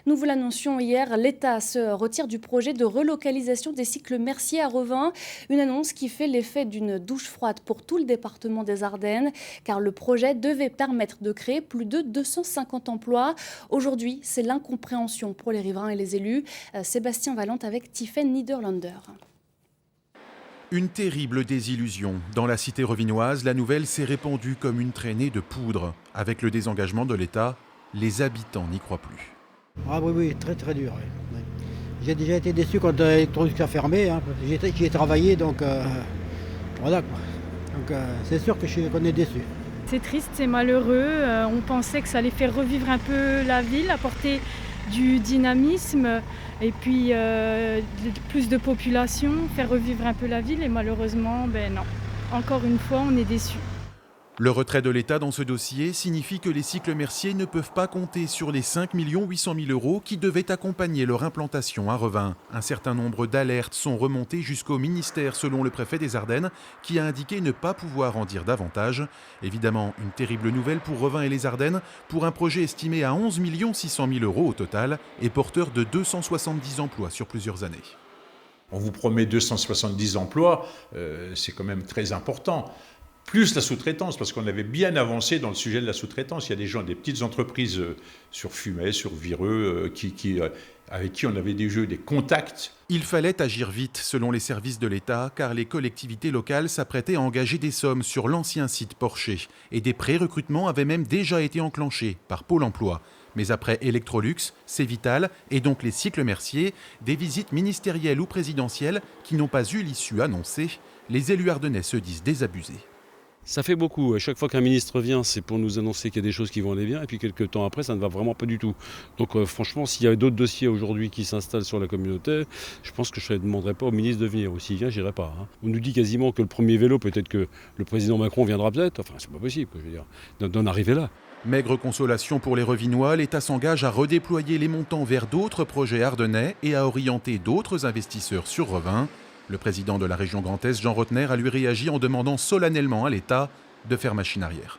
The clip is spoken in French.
Nous vous l'annoncions hier, l'État se retire du projet de relocalisation des cycles Mercier à Revin. Une annonce qui fait l'effet d'une douche froide pour tout le département des Ardennes, car le projet devait permettre de créer plus de 250 emplois. Aujourd'hui, c'est l'incompréhension pour les riverains et les élus. Sébastien Valente avec Tiffaine Niederlander. Une terrible désillusion. Dans la cité revinoise, la nouvelle s'est répandue comme une traînée de poudre. Avec le désengagement de l'État, les habitants n'y croient plus. Ah oui, très très dur. Oui. Oui. J'ai déjà été déçu quand l'électroluxe a fermé. Hein. J'y ai travaillé, donc voilà. Donc c'est sûr qu'on est déçu. C'est triste, c'est malheureux. On pensait que ça allait faire revivre un peu la ville, apporter du dynamisme et puis plus de population, faire revivre un peu la ville et malheureusement, non. Encore une fois, on est déçus. Le retrait de l'État dans ce dossier signifie que les cycles Mercier ne peuvent pas compter sur les 5 800 000 € qui devaient accompagner leur implantation à Revin. Un certain nombre d'alertes sont remontées jusqu'au ministère selon le préfet des Ardennes qui a indiqué ne pas pouvoir en dire davantage. Évidemment, une terrible nouvelle pour Revin et les Ardennes pour un projet estimé à 11 600 000 € au total et porteur de 270 emplois sur plusieurs années. On vous promet 270 emplois, c'est quand même très important. Plus la sous-traitance, parce qu'on avait bien avancé dans le sujet de la sous-traitance. Il y a des gens, des petites entreprises sur Fumay, sur Vireux, avec qui on avait déjà eu des contacts. Il fallait agir vite, selon les services de l'État, car les collectivités locales s'apprêtaient à engager des sommes sur l'ancien site Porcher. Et des pré-recrutements avaient même déjà été enclenchés par Pôle emploi. Mais après Electrolux, Cévital et donc les cycles Mercier, des visites ministérielles ou présidentielles qui n'ont pas eu l'issue annoncée, les élus ardennais se disent désabusés. Ça fait beaucoup. À chaque fois qu'un ministre vient, c'est pour nous annoncer qu'il y a des choses qui vont aller bien. Et puis quelques temps après, ça ne va vraiment pas du tout. Donc franchement, s'il y avait d'autres dossiers aujourd'hui qui s'installent sur la communauté, je pense que je ne demanderais pas au ministre de venir. Ou s'il vient, je n'irai pas. Hein. On nous dit quasiment que le premier vélo, peut-être que le président Macron viendra peut-être. Enfin, c'est pas possible, je veux dire, d'en arriver là. Maigre consolation pour les Revinois, l'État s'engage à redéployer les montants vers d'autres projets ardennais et à orienter d'autres investisseurs sur Revin. Le président de la région Grand Est, Jean Rotner, a lui réagi en demandant solennellement à l'État de faire machine arrière.